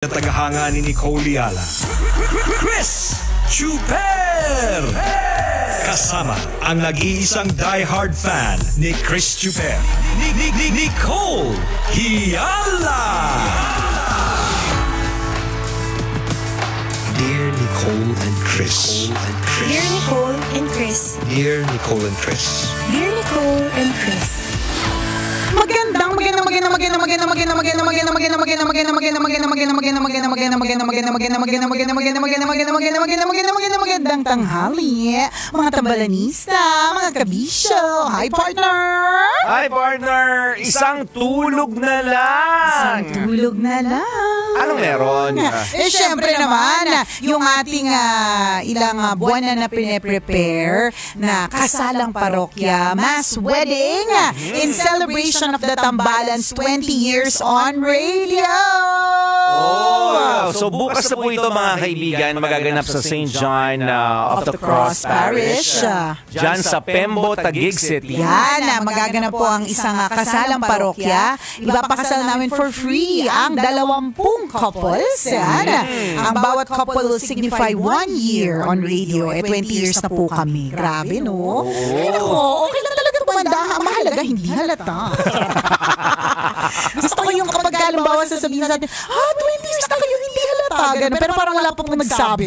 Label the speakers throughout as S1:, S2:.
S1: Tagahanga ni Nicole Liala, Chris Chuper! Kasama ang nag-iisang diehard fan ni Chris Chuper, Nicole Liala! Dear Nicole and Chris.
S2: Dear Nicole and Chris.
S1: Dear Nicole and Chris.
S2: Dear Nicole and Chris.
S3: Magandang tanghali, mga tambalanista, mga kabisyo. Hi, partner!
S4: Hi, partner! Isang tulog na lang!
S3: Isang tulog na lang.
S4: Anong meron?
S3: Syempre naman, yung ating ilang buwan na pine-prepare na kasalang parokya, mass wedding in celebration of the Tambalan's 20 years on radio!
S4: Oh! So bukas na po ito mga kaibigan, magaganap sa St. John of the Cross Parish. Diyan sa Pembo, Taguig City.
S3: Yan, magaganap po ang isang kasalang parokya. Ipapakasal namin for free ang 20 couples. Yan. Ang bawat couple will signify 1 year on radio. 20 years na po kami. Grabe, no? Ako, okay lang talaga tumanda. Ang mahalaga, hindi halata. Gusto ko yung kapag halimbawa sasabihin sa atin, 20 years na kayo, hindi halata. Ganun. Pero parang wala pa pong nagsabi.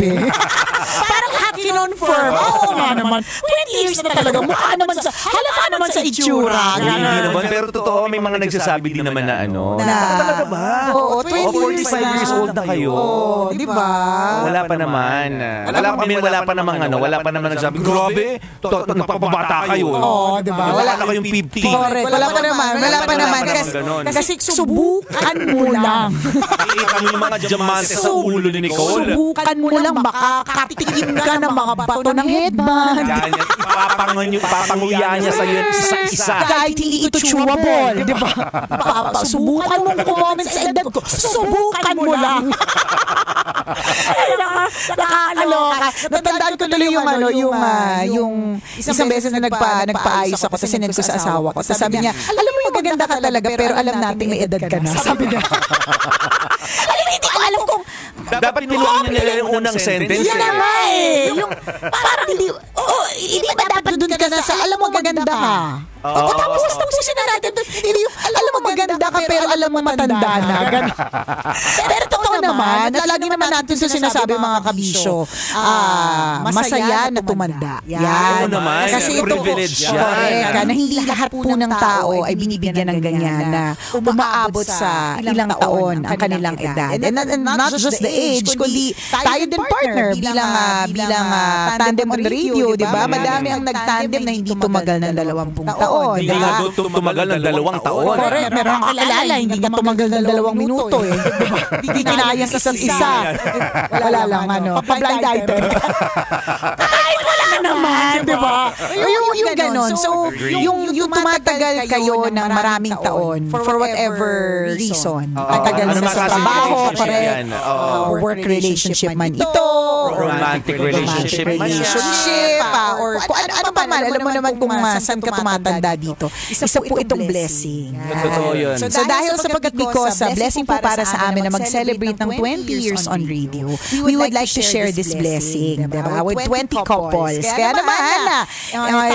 S3: Parang kinonfirm. Oo nga naman. 20 years na talaga. Mukha naman sa, halata naman sa itsura.
S4: Hindi naman, pero totoo, may mga nagsasabi din naman na ano. Talaga ba?
S3: Oo, 20
S4: 45 years old na kayo.
S3: Oo, di ba?
S4: Wala pa naman. Wala pa naman nagsabi, grabe, nagpapabata kayo.
S3: Oo, di ba?
S4: Wala na kayong 50.
S3: Correct. Wala pa naman. Kasi subukan mo lang.
S4: Nakikita mo yung mga diamante sa ulo ni Nicole.
S3: Subukan mo lang, makakatikim ka ng mga bato ng headband.
S4: Ipapanguya niya sa iyo isa-isa.
S3: Kahit hindi ito chewable, di ba? Subukan mong kumoment sa edad ko. Subukan mo lang. Nakakaloka. Natandaan ko tuloy yung isang beses na nagpaayos ako, tapos sinend ko sa asawa ko. Tapos sabi niya, alam mo yung maganda ka talaga, pero alam nating may edad ka na. Sabi niya. Alam mo, hindi ko alam kung
S4: dapat pinuhin niya nila yung unang sentence.
S3: yan na nga eh. Yung parang hindi ba dapat doon ka na sa alam mo maganda ka. Tapos tapusin na natin doon. Alam mo maganda ka pero alam mo matanda na. Pero totoo naman, lagi naman natin sa sinasabi mga kabisyo, masaya na tumanda. Yan.
S4: Kasi ito, privilege yan.
S3: Correct. Na hindi lahat po ng tao ay binibigyan ng ganyan na umaabot sa ilang taon ang kanilang edad. And not just the age, kundi tayo din partner bilang tandem on the radio, di ba? Madami ang nagtandem na hindi tumagal ng 20 taon.
S4: Hindi nga tumagal ng 2 taon.
S3: Correct. Meron akong alala, hindi nga tumagal ng 2 minuto eh. Hindi kinayang isa't isa. Wala lang, pa-blind item. Kahit wala naman, di ba? Yung ganon. So, yung tumatagal kayo ng maraming taon for whatever reason. Matagal sa trabaho, correct. Work relationship man ito,
S4: romantic relationship,
S3: or kung ano pa man. Alam mo naman kung saan ka tumatanda dito. Isa po itong blessing.
S4: Totoo yun.
S3: So dahil sapagkat because blessing po para sa amin na mag-celebrate ng 20 years on radio, we would like to share this blessing, diba? With 20 couples. Kaya naman,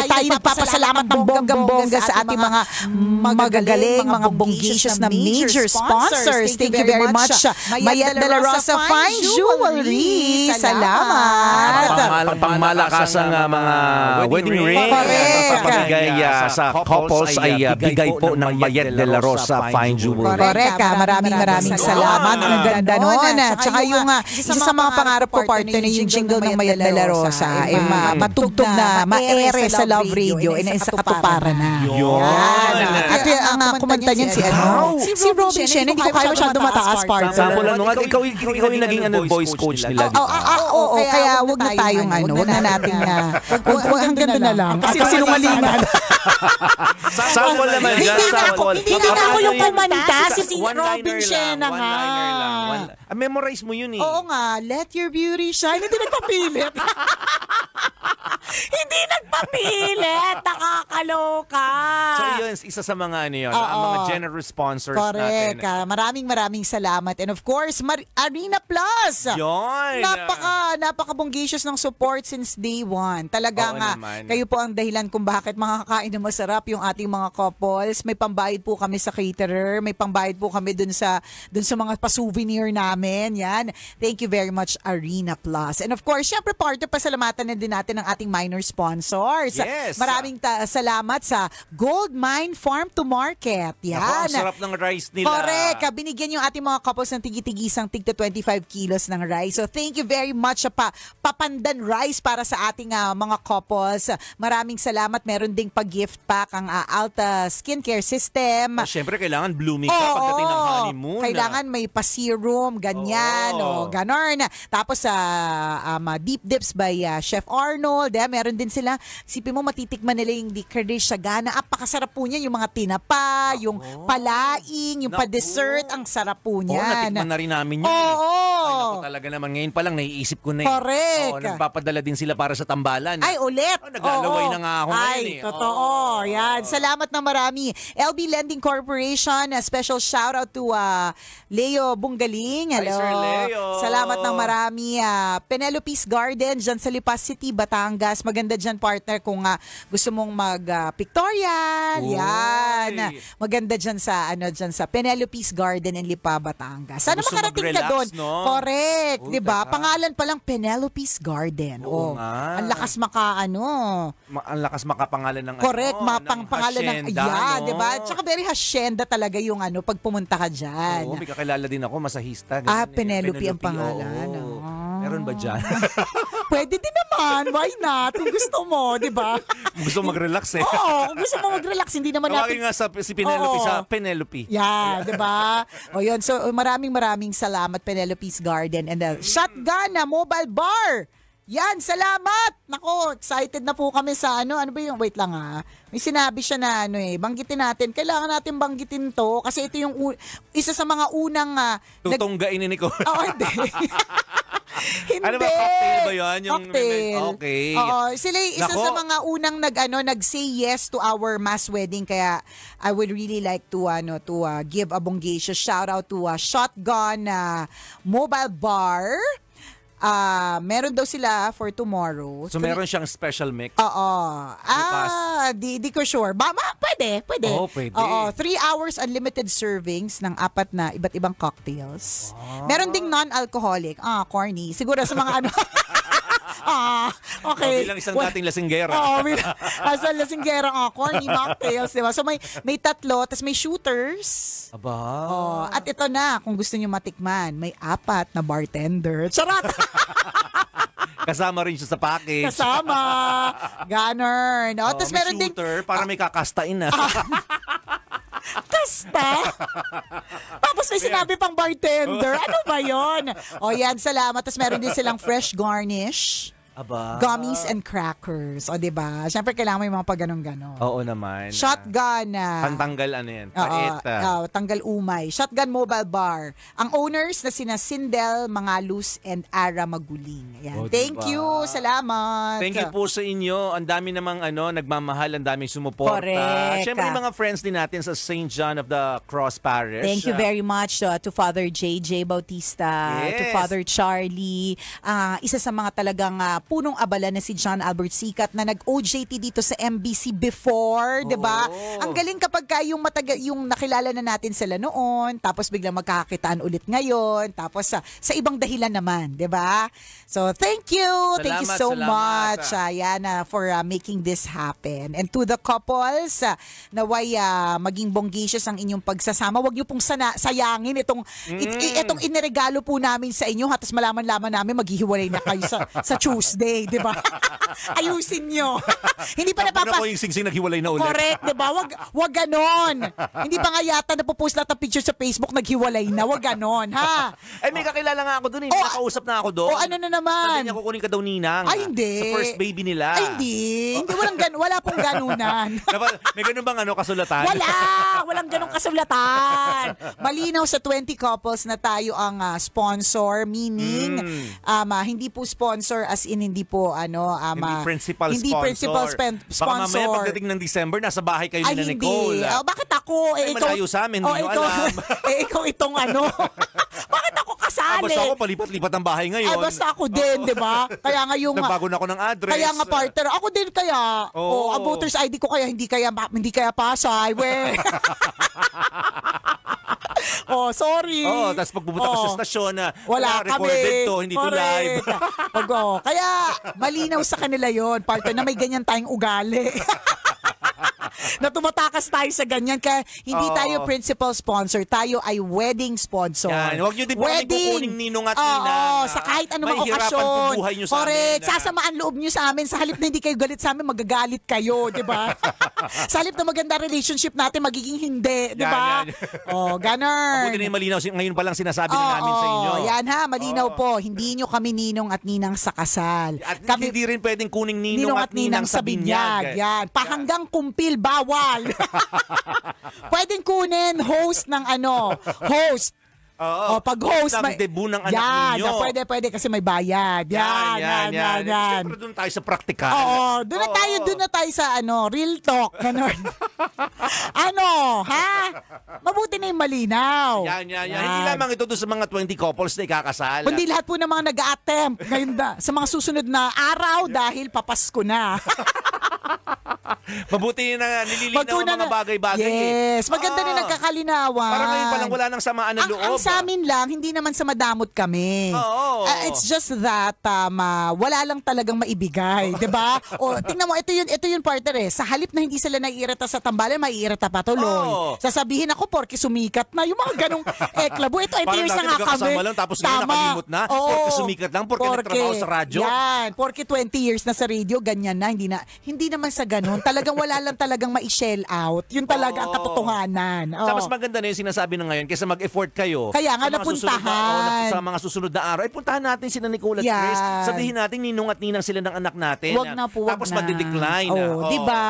S3: tayo nagpapasalamat ng bonggang-bongga sa ating mga magagaling, mga bonggicious na major sponsors. Thank you very much. Mayet de la Rosa Fine Jewelry. Salamat.
S4: Pangmalakasang mga wedding ring. Pagpapagay sa couples ay bigay po ng Mayet de la Rosa Fine Jewelry.
S3: Correct. Maraming salamat. Ang ganda nun. Tsaka yung isa sa mga pangarap ko, partner, na yung jingle ng Mayet de la Rosa ay matugtog na, maere sa Love Radio ay sa katuparan na. Yan. At ang kumanta niyan si Robin Shen. Hindi ko kaya masyado mataas, partner.
S4: Sample lang nung ikaw yung naging voice coach nila.
S3: Oo, kaya wag na tayong wag na natin hanggang doon na lang. Kasi sinungalingan.
S4: Sample naman dyan, sample.
S3: Hindi na ako yung kumanta, si Robin Shen na nga.
S4: Memorize mo yun eh.
S3: Oo nga, let your beauty shine. Hindi nagpapilit. Hindi nagpapilit. Papilit! Nakakaloka!
S4: So yun, isa sa mga ano yun,
S3: Oo.
S4: ang mga generous sponsors
S3: Correct.
S4: natin.
S3: Maraming salamat. And of course, Arena Plus!
S4: Yun!
S3: Napaka-bongacious ng support since day one. Talaga
S4: Oo
S3: nga,
S4: naman.
S3: kayo po ang dahilan kung bakit makakain na masarap yung ating mga couples. May pambayad po kami sa caterer. May pambayad po kami dun sa mga pa-souvenir namin. Yan. Thank you very much, Arena Plus. And of course, syempre part of pasalamatan na din natin ng ating minor sponsors.
S4: Yes.
S3: Maraming salamat sa Gold Mine Farm to Market. Yan.
S4: Ako, ang sarap ng rice nila.
S3: Correct. Binigyan yung ating mga couples ng tig-tigisang tig to 25 kilos ng rice. So thank you very much sa papandan rice para sa ating mga couples. Maraming salamat. Meron ding pag-gift pack ang Alta Skincare System.
S4: Siyempre, kailangan blooming ka pagdating ng honeymoon.
S3: Kailangan may pa-serum, ganyan, ganon. Tapos sa Deep Dips by Chef Arnold. Meron din sila, sipin mo matitikman nila yung licorice sagana. Apakasarap po niya, yung mga tinapa, yung palaing, yung pa-dessert. Ang sarap po niyan.
S4: Natikman na rin namin yun. Ay, naku, talaga naman. Ngayon pa lang, naiisip ko na yun.
S3: Correct.
S4: Nagpapadala din sila para sa tambalan.
S3: Ay, ulit.
S4: Naglalaway na nga ako ngayon eh.
S3: Totoo. Yan. Salamat na marami. LB Lending Corporation, a special shout out to Leo Bungaling. Hello.
S4: Hi, Sir Leo.
S3: Salamat ng marami. Penelope's Garden, dyan sa Lipas City, Batangas. Maganda dyan, partner, kung gusto mong mag-pictorial. Yan. Maganda dyan sa Penelope's Garden in Lipa, Batangas. Sana
S4: Gusto
S3: makarating ka
S4: mag-relax,
S3: doon.
S4: no?
S3: Correct.
S4: Oh,
S3: diba?
S4: tara.
S3: Pangalan pa lang Penelope's Garden.
S4: Oo nga.
S3: Ang lakas
S4: Ang lakas makapangalan ng
S3: correct, pangalan ng
S4: hacienda, no?
S3: diba? Tsaka very hacienda talaga yung pag pumunta ka dyan.
S4: Oo, may kakilala din ako, masahista. Ganyan,
S3: Penelope ang pangalan.
S4: Oo. Meron ba dyan?
S3: Pwede din naman. Why not? Kung gusto mo, di ba?
S4: Gusto mag-relax eh.
S3: Oo, kung gusto mo mag-relax, hindi naman
S4: Tawagin
S3: natin.
S4: nga si Penelope
S3: Oo.
S4: sa Penelope.
S3: Yeah, di ba? O yun, so maraming salamat Penelope's Garden and the Shotgun na mobile bar. Yan, salamat! Nako, excited na po kami sa ano ba yung, wait lang may sinabi siya na banggitin natin. Kailangan natin banggitin to kasi ito yung isa sa mga unang
S4: Tutunggain ni Nicole.
S3: hindi. Hindi.
S4: Ano ba, cocktail ba yun?
S3: Cocktail.
S4: Okay.
S3: Oo, sila yung isa
S4: Nako.
S3: sa mga unang nag-say yes to our mass wedding kaya I would really like to give a bongacious shout out to Shotgun Mobile Bar. Meron daw sila for tomorrow.
S4: So meron siyang special mix?
S3: Oo. Di ko sure. Pwede.
S4: Oo, pwede.
S3: Oo, 3 hours unlimited servings ng 4 na iba't ibang cocktails. Meron ding non-alcoholic. Corny. Siguro sa mga ano. Okay.
S4: Bilang isang dating lasinggera.
S3: As a lasinggera, corny mocktails, diba? So may 3, tapos may shooters.
S4: Aba.
S3: At ito na, kung gusto nyo matikman, may 4 na bartender. Charot!
S4: Kasama rin siya sa package.
S3: Kasama. Ganun. Tapos
S4: may
S3: meron ding
S4: shooter, para may kakastain na.
S3: Kasta? Tapos may sinabi pang bartender. Ano ba yon? Yan, salamat. Tapos meron din silang fresh garnish.
S4: Aba.
S3: Gummies and crackers. Diba? Siyempre, kailangan may mga pag-ganon-ganon.
S4: Oo naman.
S3: Shotgun.
S4: Pantanggal ano yan? Pait.
S3: Tanggal umay. Shotgun Mobile Bar. Ang owners na sina Sindel Mangalus and Ara Maguling. Ayan. Thank
S4: diba?
S3: you. Salamat.
S4: Thank you po sa inyo. Ang dami namang nagmamahal, ang daming sumuporta.
S3: Correct.
S4: Siyempre yung mga friends din natin sa St. John of the Cross Parish.
S3: Thank you very much to Father JJ Bautista,
S4: Yes.
S3: to Father Charlie, isa sa mga talagang punong abala na si John Albert Sikat na nag-OJT dito sa MBC before, 'di ba? Ang galing kapag yung nakilala na natin sila noon, tapos biglang magkakakitaan ulit ngayon, tapos sa ibang dahilan naman, 'di ba? So, thank you. Thank you so much. For making this happen. And to the couples, naway maging bongacious ang inyong pagsasama. Huwag niyo pong sayangin itong iniregalo po namin sa inyo, tapos malaman-laman namin maghihiwalay na kayo sa Tuesday, 'di ba? Ayusin niyo. Hindi pa
S4: Ako yung singsing naghiwalay na ulit.
S3: Correct, 'di ba? Wag ganon. Hindi pa nga yata napopost lahat ng picture sa Facebook naghiwalay na. Wag ganon, ha?
S4: May kakilala nga ako doon eh. May nakausap na ako doon.
S3: Ano na naman?
S4: Sabi niya kukunin ka daw ninang.
S3: Ay, hindi.
S4: Sa first baby nila.
S3: Ay, hindi. Hindi, wala pong ganunan.
S4: May ganun bang kasulatan?
S3: Walang ganong kasulatan. Malinaw sa 20 couples na tayo ang sponsor, meaning hindi po sponsor as in hindi po
S4: Hindi principal
S3: hindi
S4: sponsor.
S3: principal sponsor.
S4: Baka mamaya pagdating ng December, nasa bahay kayo
S3: Ay,
S4: ni
S3: hindi.
S4: Nicole.
S3: Bakit ako?
S4: Ay, malayo sa amin, hindi nyo alam.
S3: Ikaw itong ano. Bakit ako kasali?
S4: Basta ako palipat-lipat ang bahay ngayon.
S3: Basta ako din, di ba? Kaya nga yung...
S4: Nagbago na ako ng address.
S3: Kaya nga partner, ako din kaya. Ang voters ID ko kaya hindi kaya pasay. Sorry.
S4: Tapos pag pumunta ka sa stasyon na
S3: wala kami.
S4: Recorded to, hindi to live.
S3: Kaya malinaw sa kanila yon, partner, na may ganyan tayong ugali. Na tumatakas tayo sa ganyan. Kaya hindi tayo principal sponsor. Tayo ay wedding sponsor.
S4: Yan. Huwag nyo din po kukuning ninong at ninang.
S3: Sa kahit anong
S4: mahihirapan
S3: okasyon.
S4: po buhay nyo sa
S3: Correct.
S4: amin.
S3: Sasamaan loob nyo sa amin. Sa halip na hindi kayo galit sa amin, magagalit kayo. Di ba? Sa halip na maganda relationship natin, magiging hindi. Di ba? Ganon.
S4: Mabuti na yung malinaw. Ngayon pa lang sinasabi na namin sa inyo.
S3: Yan ha, malinaw po. Hindi nyo kami ninong at ninang sa kasal.
S4: At
S3: kami,
S4: hindi rin pwedeng kuning ninong at ninang sa binyag.
S3: Yan. Pahanggang kumpil, bawal. Pwedeng kunin host ng host. Pag host,
S4: may debut ng anak ninyo.
S3: Pwede kasi may bayad. Yan.
S4: Siyempre doon tayo sa praktikal.
S3: Doon na tayo sa real talk. Ganon. Mabuti na yung malinaw.
S4: Yan. Hindi lamang ito doon sa mga 20 couples na ikakasal.
S3: Kundi lahat po ng mga nag-a-attempt ngayon sa mga susunod na araw dahil papasko na.
S4: Mabuti na nililinaw ang mga bagay-bagay.
S3: Yes, maganda na nagkakalinawan.
S4: Parang ngayon palang wala nang samaan ng loob.
S3: Ang sa amin lang, hindi naman sa madamot kami. It's just that wala lang talagang maibigay, 'di ba? Tingnan mo, ito yun partner Sa halip na hindi sila naiirita sa tambalan, maiirita pa tuloy. Sasabihin ako porke sumikat na yung mga ganong eklabo. Ito 20 years na nga kami.
S4: Lang, tapos ngayon nakalimot na. Porke sumikat lang, porke nagtrabaho sa radyo.
S3: Yan, porke 20 years na sa radio, ganyan na. Hindi naman sa ganon. Talagang wala lang talagang ma-shell out. Yun talaga ang katotohanan.
S4: Mas maganda na yung sinasabi na ngayon kaysa mag-effort kayo.
S3: Kaya nga napuntahan.
S4: Sa mga susunod na araw, puntahan natin sila Nicole at Chris. Sabihin natin ninong at ninang sila ng anak natin.
S3: Wag na po,
S4: tapos madi-decline.
S3: Di ba?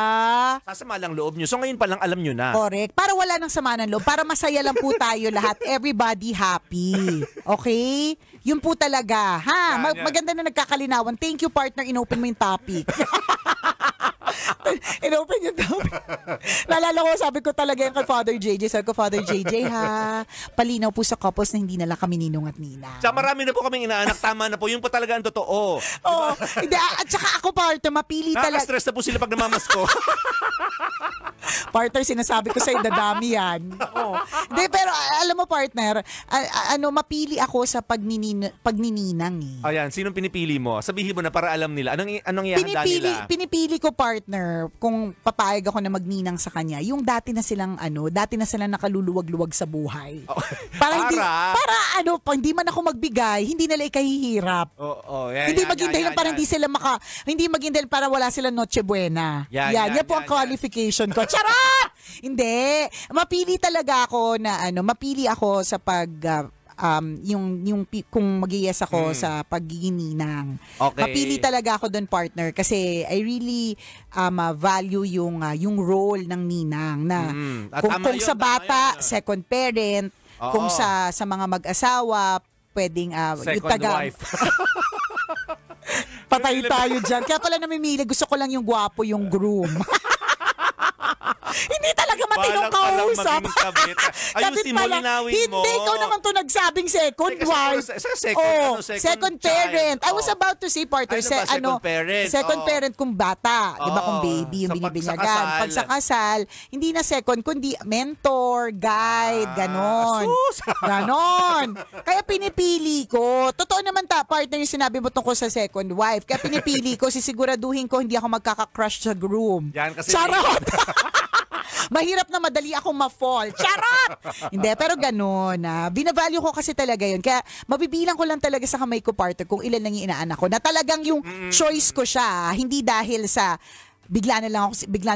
S4: Sasama lang loob nyo. So ngayon pa lang alam nyo na.
S3: Correct. Para wala nang sama ng loob. Para masaya lang po tayo lahat. Everybody happy. Okay? Yun po talaga. Maganda na nagkakalinawan. Thank you partner. Inopen mo yung topic. Inopen yung topic. Naalala ko, sabi ko talaga yung kay Father JJ. Sabi ko, Father JJ palinaw po sa couples na hindi na lang kami ninong at ninang.
S4: Sa marami na po kaming inaanak. Tama na po. Yung po talaga ang totoo.
S3: At saka ako partner, mapili talaga.
S4: Nakaka-stress na po sila pag namamasko.
S3: Partner, sinasabi ko sa'yo, dadami yan. Hindi, pero alam mo partner, mapili ako sa pagnininang
S4: Ayan, sinong pinipili mo? Sabihin mo na para alam nila. Anong ihahanda nila?
S3: Pinipili ko partner, kung papayag ako na magninang sa kanya, yung dati na silang nakaluluwag-luwag sa buhay. Hindi man ako magbigay, hindi nila ikahihirap. Hindi maging dahilan para hindi maging dahilan para wala silang Noche Buena. Yan po ang qualification ko. Charot! Hindi. Mapili talaga ako mapili ako sa kung mag-yes ako sa pagiging ninang.
S4: Okay.
S3: Mapili talaga ako doon partner kasi I really value yung role ng ninang na kung sa bata, second parent, kung sa mga mag-asawa, pwedeng
S4: second wife.
S3: Patay tayo dyan. Kaya pala namimili, gusto ko lang yung gwapo yung groom. Hindi talaga matinong kausap.
S4: Ayusin mo, linawin mo.
S3: Hindi, ikaw naman to nagsabing second wife. Second parent. I was about to say, partner,
S4: second parent?
S3: Second parent kung bata. Di ba kung baby yung binibinyagan. Pag sa kasal, hindi na second, kundi mentor, guide, ganon. Ganon. Kaya pinipili ko. Totoo naman partner, yung sinabi mo tungkol sa second wife. Kaya pinipili ko, sisiguraduhin ko hindi ako magkaka-crush sa groom.
S4: Yan kasi.
S3: Charot! Mahirap na madali akong ma-fall. Charot! Hindi, pero ganun. Binavalue ko kasi talaga yun. Kaya mabibilang ko lang talaga sa kamay ko, partner, kung ilan lang yung inaanak ko. Na talagang yung choice ko siya. Hindi dahil sa bigla na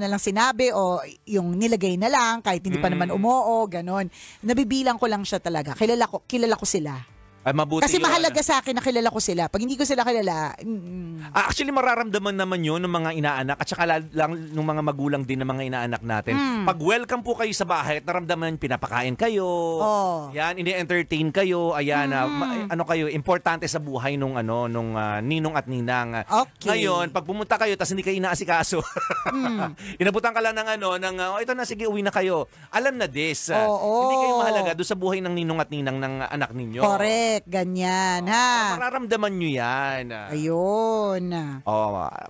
S3: lang sinabi o yung nilagay na lang kahit hindi pa naman umuo, ganun. Nabibilang ko lang siya talaga. Kilala ko sila.
S4: Ay, mabuti
S3: Kasi
S4: yun.
S3: mahalaga sa akin na kilala ko sila. Pag hindi ko sila kilala,
S4: Actually, mararamdaman naman yun ng mga inaanak at saka lang ng mga magulang din ng mga inaanak natin. Pag welcome po kayo sa bahay at naramdaman pinapakain kayo, yan, ini-entertain kayo, ayan, ano kayo, importante sa buhay nung ninong at ninang.
S3: Okay.
S4: Ngayon, pag pumunta kayo tapos hindi kayo inaasikaso, inabutan ka lang ito na, sige, uwi na kayo. Alam na this. Hindi kayo mahalaga doon sa buhay ng ninong at ninang ng anak ninyo.
S3: correct, ganyan, ha?
S4: Mararamdaman nyo yan.
S3: Ayun.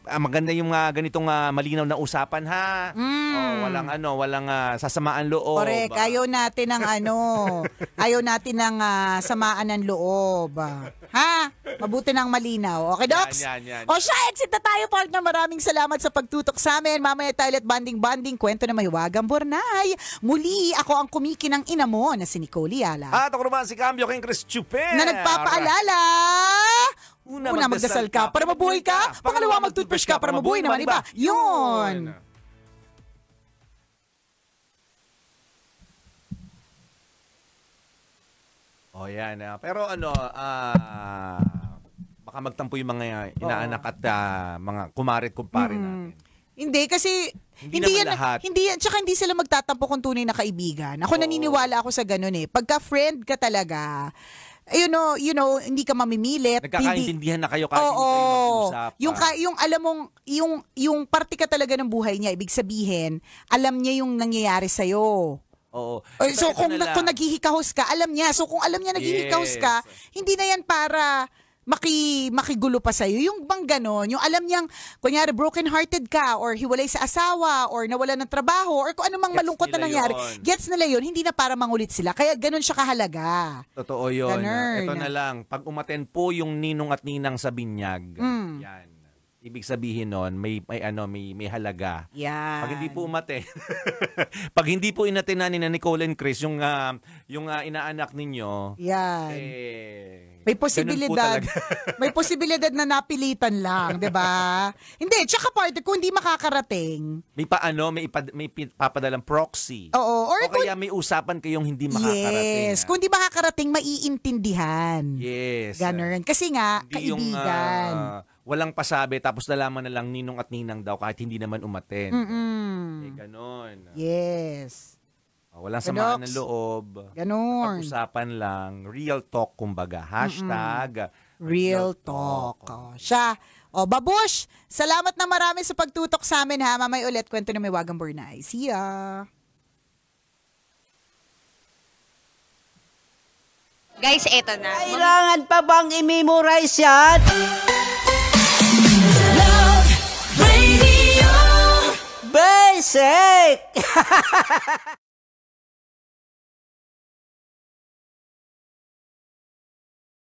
S4: Maganda yung ganitong malinaw na usapan, ha? Walang sasamaan loob.
S3: Correct. Ayaw natin ng ayaw natin ng samaan ng loob. Ha? Mabuti ng malinaw. Okay, Docs?
S4: Yan.
S3: O siya, exit na tayo, partner. Maraming salamat sa pagtutok sa amin. Mamaya tayo ulit banding-banding, kwento na mahiwagang Bornay. Muli, ako ang kumikinang ina mo na si Nicole Yala.
S1: At ako naman si Cambio King Chris Chuper.
S3: Na nagpapaalala, una magdasal ka para mabuhay ka, pangalawa mag-toothbrush ka para mabuhay naman iba. Yun!
S4: Yan. Pero baka magtampo yung mga inaanak at mga kumarit-kumpare natin.
S3: Hindi kasi
S4: Hindi naman lahat.
S3: Tsaka hindi sila magtatampo kung tunay na kaibigan. Ako naniniwala ako sa ganun eh. Pagka friend ka talaga, you know, hindi ka mamimilit.
S4: Nagkakaintindihan na kayo kahit hindi kayo mag-usap.
S3: Yung alam mong, yung parte ka talaga ng buhay niya, ibig sabihin, alam niya yung nangyayari sa'yo.
S4: Oo.
S3: So kung naghihikahos ka, alam niya. So kung alam niya naghihikahos ka, hindi na yan para makigulo pa sa'yo. Yung bang ganon, yung alam niyang, kunyari, broken-hearted ka, or hiwalay sa asawa, or nawala ng trabaho, or kung anumang malungkot na nangyari, gets nila yun, hindi na para mangulit sila. Kaya ganon siya kahalaga.
S4: Totoo yun.
S3: Ganun.
S4: Ito na lang, pag umaten po yung ninong at ninang sa binyag, yan. Ibig sabihin nun, may halaga.
S3: Yan.
S4: Pag hindi po umaten, pag hindi po inatenan ni Nicole and Chris, yung inaanak ninyo,
S3: yan.
S4: ganun
S3: May
S4: po
S3: posibilidad.
S4: talaga.
S3: May posibilidad na napilitan lang, 'di ba? Hindi, tsaka part kung hindi makakarating.
S4: May papadalang proxy.
S3: Oo,
S4: o kaya may usapan kayong hindi makakarating.
S3: Yes, kung hindi makakarating, maiintindihan.
S4: Yes.
S3: Ganun. Kasi nga,
S4: Hindi
S3: kaibigan.
S4: Walang pasabi tapos nalaman na lang ninong at ninang daw kahit hindi naman umaten. Ganon.
S3: Yes.
S4: Walang samaan ng loob.
S3: Ganon.
S4: Pag-usapan lang. Real talk, kumbaga. Hashtag
S3: Real talk. Siya. Babush, salamat na marami sa pagtutok sa amin, ha. Mamay ulit, kwento na may wagang Bornay. See ya.
S2: Guys, eto na.
S5: Kailangan pa bang i-memorize yan?
S2: Love Radio!
S5: Basic!